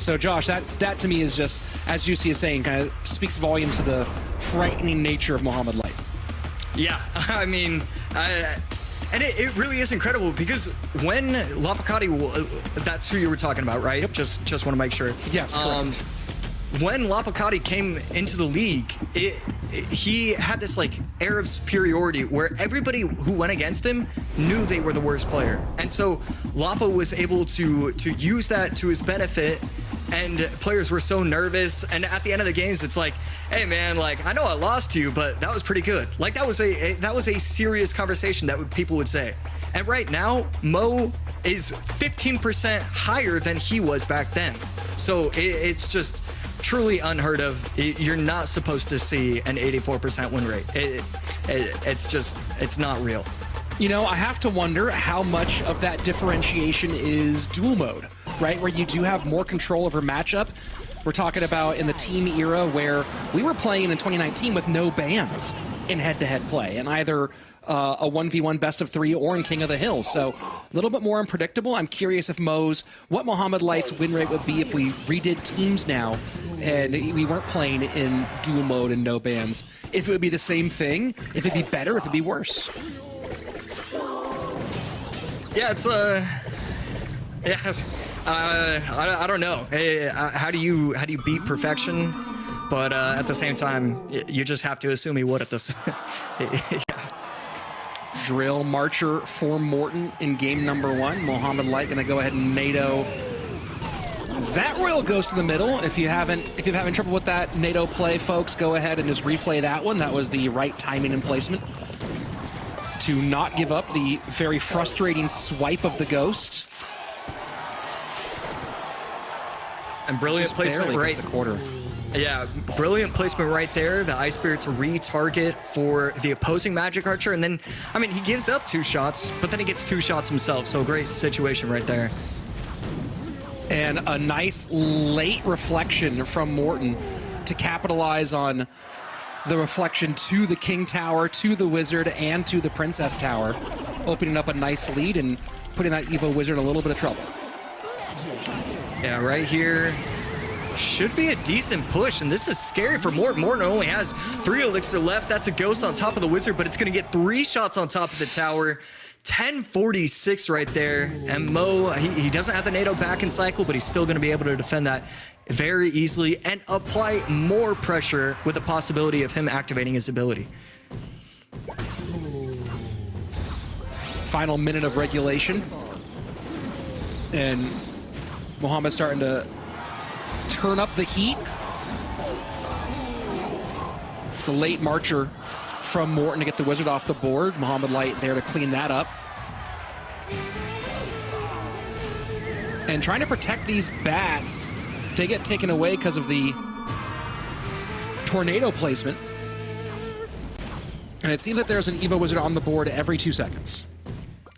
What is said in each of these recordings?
So Josh, that to me is just, as Juicy is saying, kind of speaks volumes to the frightening nature of Mohamed Light. Yeah, I mean, and it really is incredible because when Lapacati, that's who you were talking about, right? Yep. Just want to make sure. Yes, correct. When Lapacati came into the league, he had this like air of superiority where everybody who went against him knew they were the worst player. And so Lapa was able to use that to his benefit, and players were so nervous. And at the end of the games, it's like, hey man, like I know I lost to you, but that was pretty good. Like that was a serious conversation that people would say. And right now, Mo is 15% higher than he was back then. So it's just truly unheard of. You're not supposed to see an 84% win rate. It's not real. You know, I have to wonder how much of that differentiation is dual mode, right? Where you do have more control over matchup. We're talking about in the team era where we were playing in 2019 with no bans in head-to-head play, and either a 1v1 best of 3 or in King of the Hill. So a little bit more unpredictable. I'm curious if what Mohamed Light's win rate would be if we redid teams now and we weren't playing in dual mode and no bans. If it would be the same thing, if it'd be better, if it'd be worse. Yeah, it's I don't know. How do you beat perfection? But at the same time, you just have to assume he would at this. Yeah. Drill Marcher for Morton in game number 1. Mohamed Light gonna go ahead and NATO. That Royal goes to the middle. If you're having trouble with that NATO play, folks, go ahead and just replay that one. That was the right timing and placement to not give up the very frustrating swipe of the Ghost. And brilliant Just placement right the quarter. Yeah, brilliant placement right there. The Ice Spirit to re-target for the opposing Magic Archer. And then, I mean, he gives up 2 shots, but then he gets 2 shots himself. So great situation right there. And a nice late reflection from Morton to capitalize on the reflection to the King Tower, to the Wizard, and to the Princess Tower, opening up a nice lead and putting that Evo Wizard in a little bit of trouble. Yeah, right here should be a decent push, and this is scary for Morton. Morton only has 3 elixir left. That's a Ghost on top of the Wizard, but it's going to get 3 shots on top of the tower. 1046 right there, and Mo, he doesn't have the NATO back in cycle, but he's still going to be able to defend that very easily and apply more pressure with the possibility of him activating his ability. Final minute of regulation, and Mohamed's starting to turn up the heat. The late Marcher from Morton to get the Wizard off the board. Mohamed Light there to clean that up. And trying to protect these bats. They get taken away because of the tornado placement. And it seems like there's an Evo Wizard on the board every 2 seconds.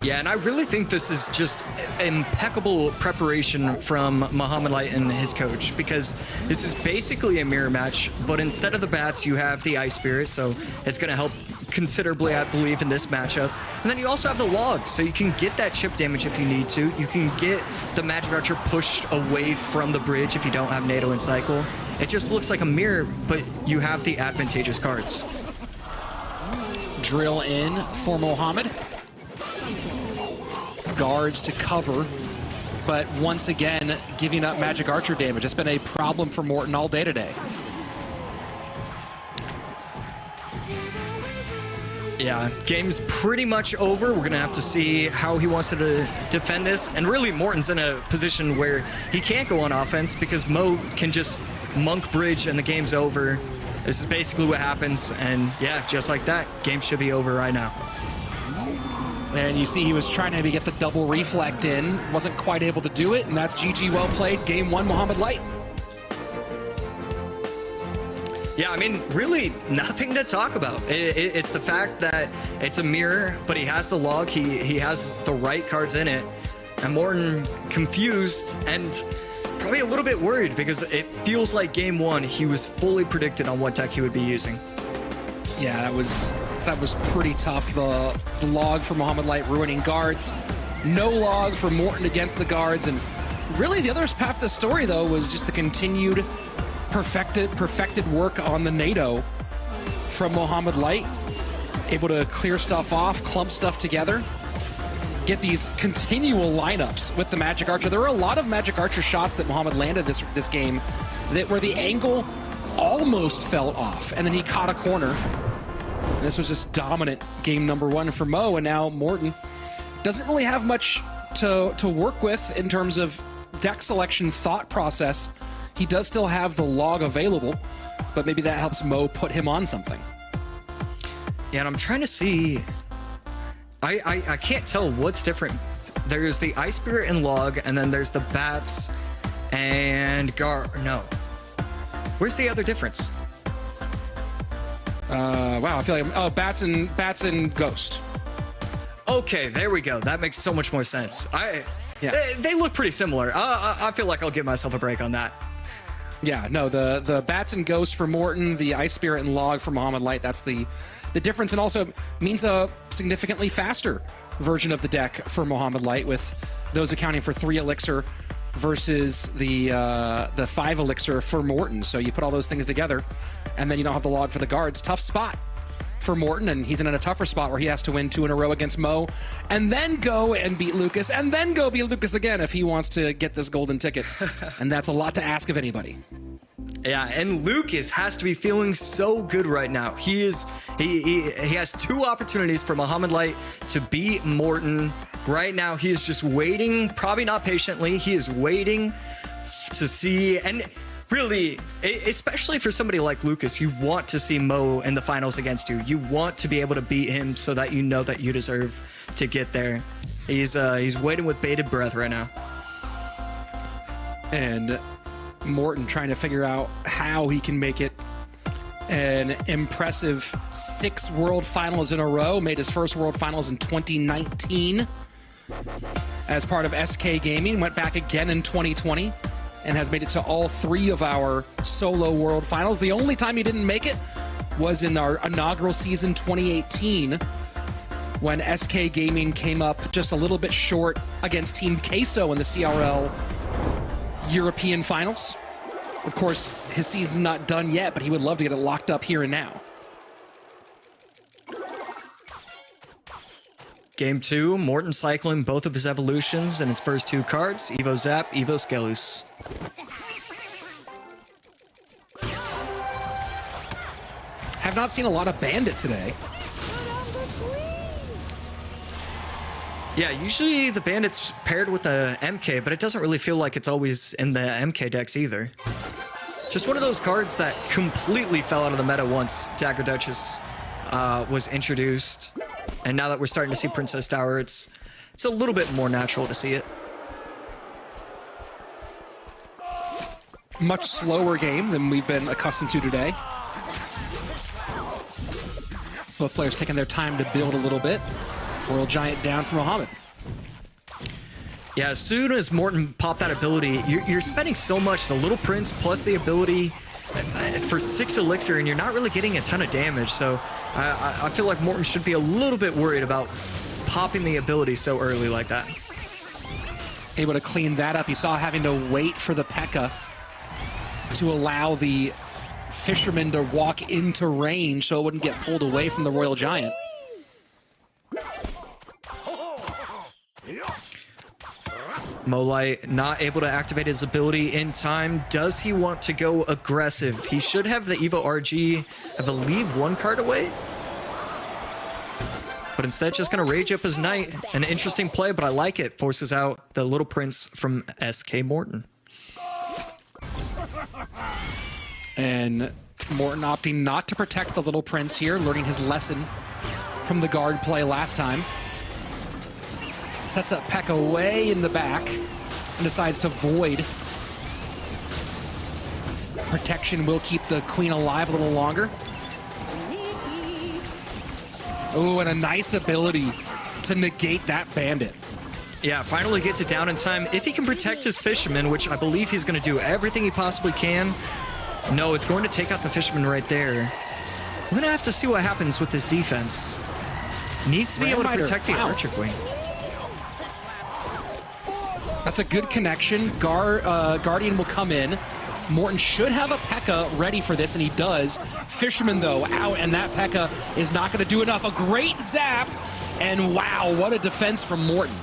Yeah, and I really think this is just impeccable preparation from Mohamed Light and his coach, because this is basically a mirror match, but instead of the bats, you have the Ice Spirit, so it's going to help considerably, I believe, in this matchup. And then you also have the logs, so you can get that chip damage if you need to. You can get the Magic Archer pushed away from the bridge if you don't have NATO in cycle. It just looks like a mirror, but you have the advantageous cards. Drill in for Mohamed. Guards to cover, but once again giving up Magic Archer damage. It's been a problem for Morton all day today. Yeah, game's pretty much over. We're gonna have to see how he wants to defend this, and really Morton's in a position where he can't go on offense because Mo can just monk bridge and the game's over. This is basically what happens, and yeah, just like that, game should be over right now. And you see he was trying to maybe get the double reflect in, wasn't quite able to do it, and that's GG, well played. Game 1, Mohamed Light. Yeah, I mean, really nothing to talk about. It's the fact that it's a mirror, but he has the log, he has the right cards in it, and Morton confused and probably a little bit worried because it feels like game 1 he was fully predicted on what deck he would be using. Yeah, that was pretty tough. The log for Mohamed Light ruining guards. No log for Morton against the guards, and Really, the other half of the story, though, was just the continued perfected work on the NATO from Mohamed Light. Able to clear stuff off, clump stuff together, get these continual lineups with the Magic Archer. There were a lot of Magic Archer shots that Mohamed landed this game that where the angle almost fell off, and then he caught a corner. And this was just dominant game number 1 for Mo, and now Morten doesn't really have much to work with in terms of deck selection thought process. He does still have the log available, but maybe that helps Mo put him on something. Yeah, and I'm trying to see. I can't tell what's different. There's the Ice Spirit and log, and then there's the bats and no. Where's the other difference? Wow, I feel like bats and ghost. Okay, there we go. That makes so much more sense. They look pretty similar. I feel like I'll give myself a break on that. Yeah, no, the bats and ghost for Morten, the Ice Spirit and log for Mohamed Light. That's the difference, and also means a significantly faster version of the deck for Mohamed Light, with those accounting for 3 elixir versus the 5 elixir for Morten. So you put all those things together, and then you don't have the log for the guards. Tough spot for Morten, and he's in a tougher spot where he has to win 2 in a row against Mo, and then go and beat Lucas, and then go beat Lucas again if he wants to get this golden ticket. And that's a lot to ask of anybody. Yeah, and Lucas has to be feeling so good right now. He has 2 opportunities for Mohamed Light to beat Morten. Right now, he is just waiting, probably not patiently. He is waiting to see, and really, especially for somebody like Lucas, you want to see Mo in the finals against you. You want to be able to beat him so that you know that you deserve to get there. He's waiting with bated breath right now. And Morten trying to figure out how he can make it an impressive 6 World Finals in a row. Made his first World Finals in 2019 as part of SK Gaming. Went back again in 2020 and has made it to all 3 of our solo World Finals. The only time he didn't make it was in our inaugural season 2018 when SK Gaming came up just a little bit short against Team Queso in the CRL European Finals. Of course, his season's not done yet, but he would love to get it locked up here and now. Game 2, Morten cycling both of his evolutions in his first 2 cards, Evo Zap, Evo Skelus. Have not seen a lot of Bandit today. Yeah, usually the Bandit's paired with the MK, but it doesn't really feel like it's always in the MK decks either. Just one of those cards that completely fell out of the meta once Dagger Duchess was introduced. And now that we're starting to see Princess Tower, it's a little bit more natural to see it. Much slower game than we've been accustomed to today. Both players taking their time to build a little bit. Royal Giant down for Mohamed. Yeah, as soon as Morten popped that ability, you're spending so much. The Little Prince plus the ability for 6 elixir, and you're not really getting a ton of damage. So I feel like Morten should be a little bit worried about popping the ability so early like that. Able to clean that up. You saw having to wait for the P.E.K.K.A. to allow the Fisherman to walk into range so it wouldn't get pulled away from the Royal Giant. Molite not able to activate his ability in time. Does he want to go aggressive? He should have the Evo RG, I believe, 1 card away. But instead, just going to rage up his knight. An interesting play, but I like it. Forces out the Little Prince from SK Morten. And Morten opting not to protect the Little Prince here, learning his lesson from the guard play last time. Sets up P.E.K.K.A. way in the back and decides to void. Protection will keep the queen alive a little longer. Oh, and a nice ability to negate that bandit. Yeah, finally gets it down in time. If he can protect his Fisherman, which I believe he's going to do everything he possibly can. No, it's going to take out the Fisherman right there. We're going to have to see what happens with this defense. Needs to be able to protect the Archer Queen. That's a good connection. Guardian will come in. Morton should have a P.E.K.K.A. ready for this, and he does. Fisherman, though, out, and that P.E.K.K.A. is not going to do enough. A great zap, and wow, what a defense from Morton.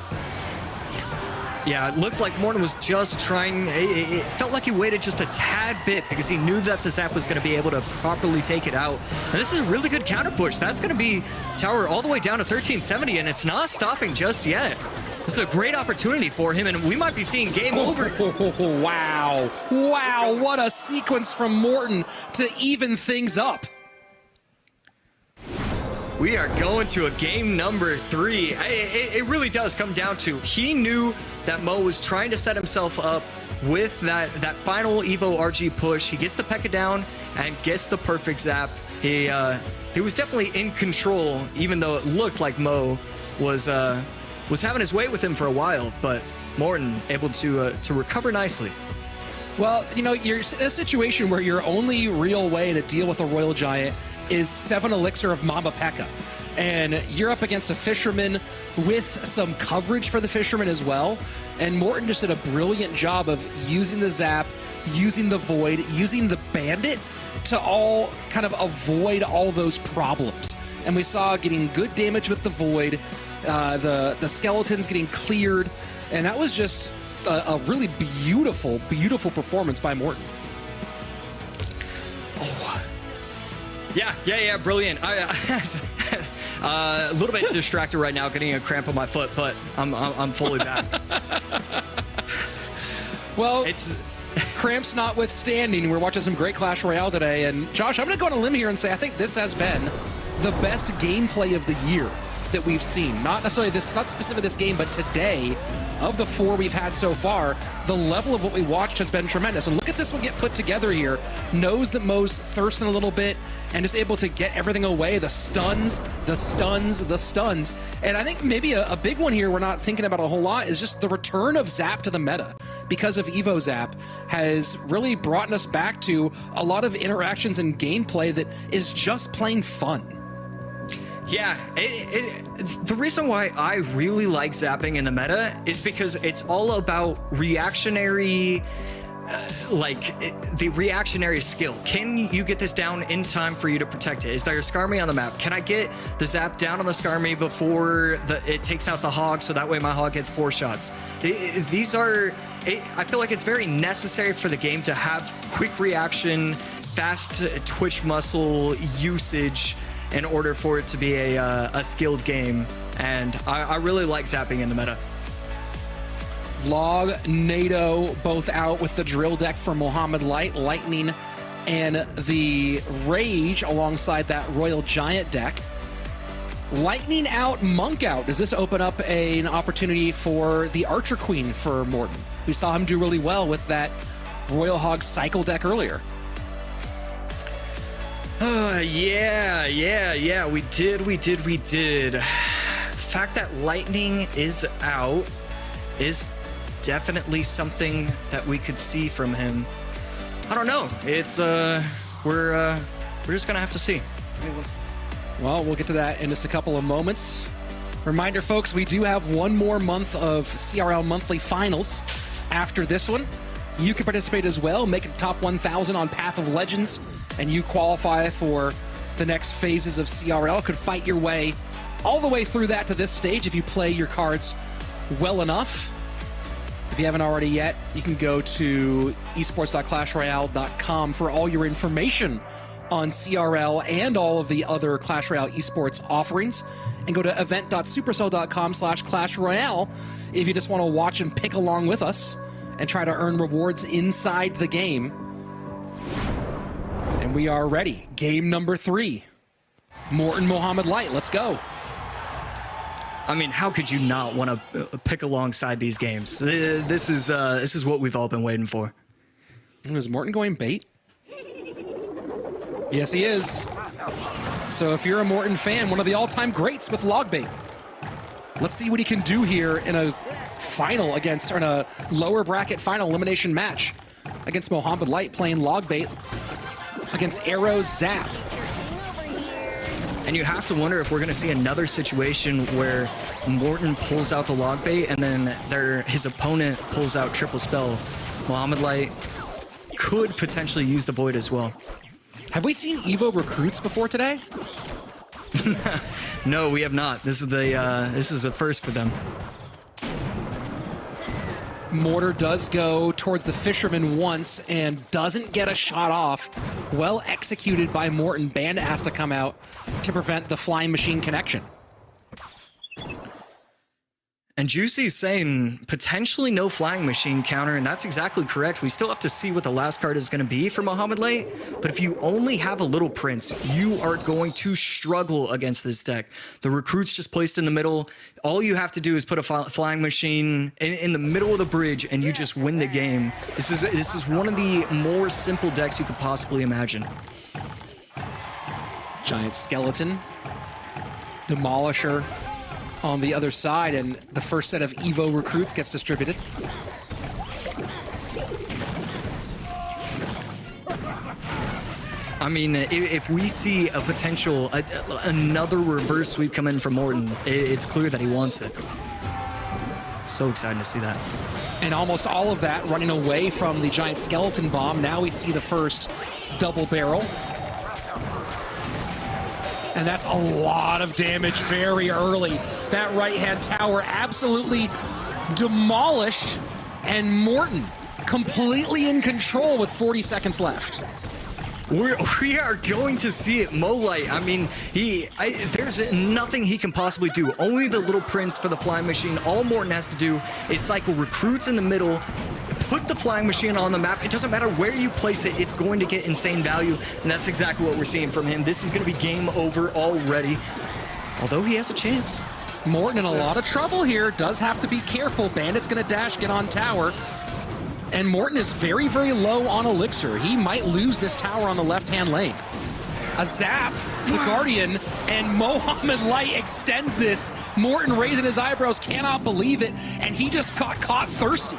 Yeah, it looked like Morton was just trying. It felt like he waited just a tad bit because he knew that the zap was going to be able to properly take it out. And this is a really good counter push. That's going to be tower all the way down to 1370, and it's not stopping just yet. This is a great opportunity for him, and we might be seeing game over. Wow. Wow, what a sequence from Morton to even things up. We are going to a game number 3. It really does come down to, he knew that Mo was trying to set himself up with that final Evo RG push. He gets the P.E.K.K.A. down and gets the perfect zap. He was definitely in control, even though it looked like Mo was having his way with him for a while, but Morton able to recover nicely. Well, you know, you're in a situation where your only real way to deal with a Royal Giant is 7 Elixir of Mamba P.E.K.K.A. And you're up against a Fisherman with some coverage for the Fisherman as well. And Morton just did a brilliant job of using the Zap, using the Void, using the Bandit to all kind of avoid all those problems. And we saw getting good damage with the Void, the Skeletons getting cleared, and that was just a really beautiful, beautiful performance by Morton. Oh, yeah, brilliant. A little bit distracted right now, getting a cramp on my foot, but I'm fully back. Well, it's cramps notwithstanding, we're watching some great Clash Royale today, and Josh, I'm going to go on a limb here and say I think this has been the best gameplay of the year that we've seen. Not necessarily this, not specific this game, but today, of the 4 we've had so far, the level of what we watched has been tremendous. And look at this one get put together here. Knows that Mo's thirsting a little bit and is able to get everything away. The stuns, the stuns, the stuns. And I think maybe a big one here we're not thinking about a whole lot is just the return of Zap to the meta. Because of Evo Zap has really brought us back to a lot of interactions and gameplay that is just plain fun. Yeah, the reason why I really like zapping in the meta is because it's all about reactionary, the reactionary skill. Can you get this down in time for you to protect it? Is there a Skarmy on the map? Can I get the zap down on the Skarmy before it takes out the Hog so that way my Hog gets 4 shots? These are, I feel like it's very necessary for the game to have quick reaction, fast twitch muscle usage, in order for it to be a skilled game, and I really like zapping in the meta. Log, NATO, both out with the drill deck for Mohamed Light, Lightning, and the Rage alongside that Royal Giant deck. Lightning out, Monk out. Does this open up an opportunity for the Archer Queen for Morton? We saw him do really well with that Royal Hog cycle deck earlier. Yeah, we did. The fact that Lightning is out is definitely something that we could see from him. I don't know. It's we're just gonna have to see. Well, we'll get to that in just a couple of moments. Reminder, folks, we do have one more month of CRL monthly finals after this one. You can participate as well, make it top 1,000 on Path of Legends, and you qualify for the next phases of CRL. Could fight your way all the way through that to this stage if you play your cards well enough. If you haven't already yet, you can go to esports.clashroyale.com for all your information on CRL and all of the other Clash Royale esports offerings, and go to event.supercell.com/Clash Royale if you just want to watch and pick along with us and try to earn rewards inside the game. And we are ready. Game number 3. Morton Mohamed Light, let's go. I mean, how could you not want to pick alongside these games? This is what we've all been waiting for. Is Morton going bait? Yes, he is. So if you're a Morton fan, one of the all-time greats with log bait. Let's see what he can do here in a final against, or in a lower bracket final elimination match against Mohamed Light playing log bait against Arrow Zap. And you have to wonder if we're going to see another situation where Morten pulls out the log bait and then his opponent pulls out triple spell. Mohamed Light could potentially use the Void as well. Have we seen Evo recruits before today? No, we have not. This is a first for them. Mortar does go towards the Fisherman once and doesn't get a shot off. Well executed by Morten. Bandit has to come out to prevent the Flying Machine connection. And Juicy's saying potentially no Flying Machine counter, and that's exactly correct. We still have to see what the last card is going to be for Mohamed Light, but if you only have a Little Prince, you are going to struggle against this deck. The recruit's just placed in the middle. All you have to do is put a Flying Machine in the middle of the bridge, and you just win the game. This is one of the more simple decks you could possibly imagine. Giant Skeleton, Demolisher on the other side, and the first set of Evo recruits gets distributed. I mean, if we see a potential, another reverse sweep come in from Morten, it's clear that he wants it. So excited to see that. And almost all of that running away from the Giant Skeleton Bomb. Now we see the first double barrel. And that's a lot of damage very early. That right-hand tower absolutely demolished, and Morten completely in control with 40 seconds left. We are going to see it. Light, I mean, there's nothing he can possibly do. Only the Little Prince for the Flying Machine. All Morten has to do is cycle recruits in the middle, put the Flying Machine on the map. It doesn't matter where you place it, it's going to get insane value, and that's exactly what we're seeing from him. This is going to be game over already, although he has a chance. Morten in a lot of trouble here. Does have to be careful. Bandit's going to dash, get on tower. And Morten is very, very low on Elixir. He might lose this tower on the left-hand lane. A zap, the Guardian, and Mohamed Light extends this. Morten raising his eyebrows, cannot believe it, and he just got caught thirsty.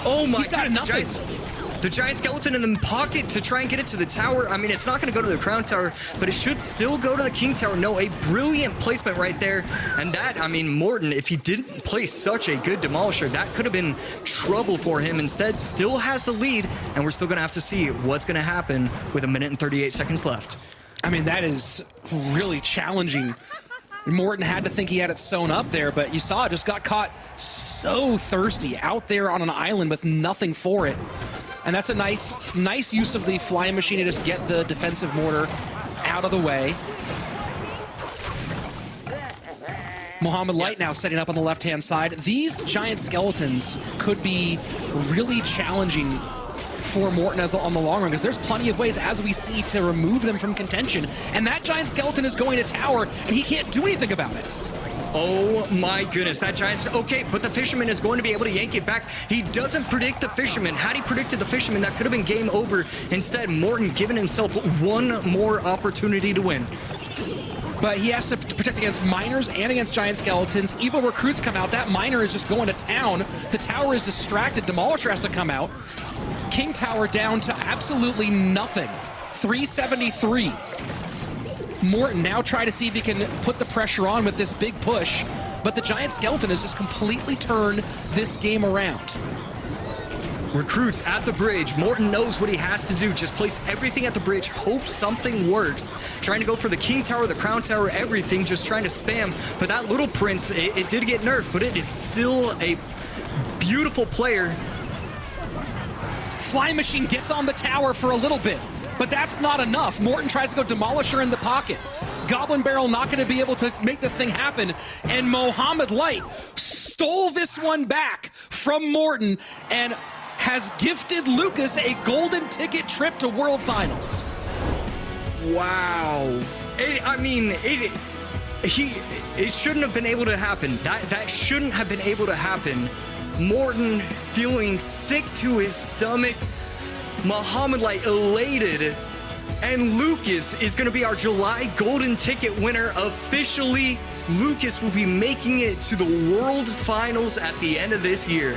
Oh my He's got goodness, nothing. The giant skeleton in the pocket to try and get it to the tower. I mean, it's not going to go to the crown tower, but it should still go to the king tower. No, a brilliant placement right there. And that, I mean, Morten, if he didn't play such a good demolisher, that could have been trouble for him. Instead, still has the lead, and we're still going to have to see what's going to happen with 1 minute and 38 seconds left. I mean, that is really challenging. Morten had to think he had it sewn up there, but you saw it just got caught so thirsty out there on an island with nothing for it. And that's a nice use of the Flying Machine to just get the defensive mortar out of the way. Mohamed Light now setting up on the left-hand side. These giant skeletons could be really challenging for Morten on the long run, because there's plenty of ways, as we see, to remove them from contention. And that giant skeleton is going to tower, and he can't do anything about it. Oh my goodness, that giant... Okay, but the Fisherman is going to be able to yank it back. He doesn't predict the Fisherman. Had he predicted the Fisherman, that could have been game over. Instead, Morten giving himself one more opportunity to win. But he has to protect against miners and against giant skeletons. Evil recruits come out. That miner is just going to town. The tower is distracted. Demolisher has to come out. King Tower down to absolutely nothing. 373. Morten now try to see if he can put the pressure on with this big push, but the giant skeleton has just completely turned this game around. Recruits at the bridge. Morten knows what he has to do. Just place everything at the bridge. Hope something works. Trying to go for the king tower, the crown tower, everything. Just trying to spam. But that Little Prince, it did get nerfed, but it is still a beautiful player. Flying Machine gets on the tower for a little bit, but that's not enough. Morten tries to go Demolisher in the pocket. Goblin Barrel not going to be able to make this thing happen, and Mohamed Light stole this one back from Morten and has gifted Lucas a golden ticket trip to World Finals. Wow. It shouldn't have been able to happen. That shouldn't have been able to happen. Morten feeling sick to his stomach. Mohamed Light elated. And Lucas is going to be our July golden ticket winner officially. Lucas will be making it to the World Finals at the end of this year.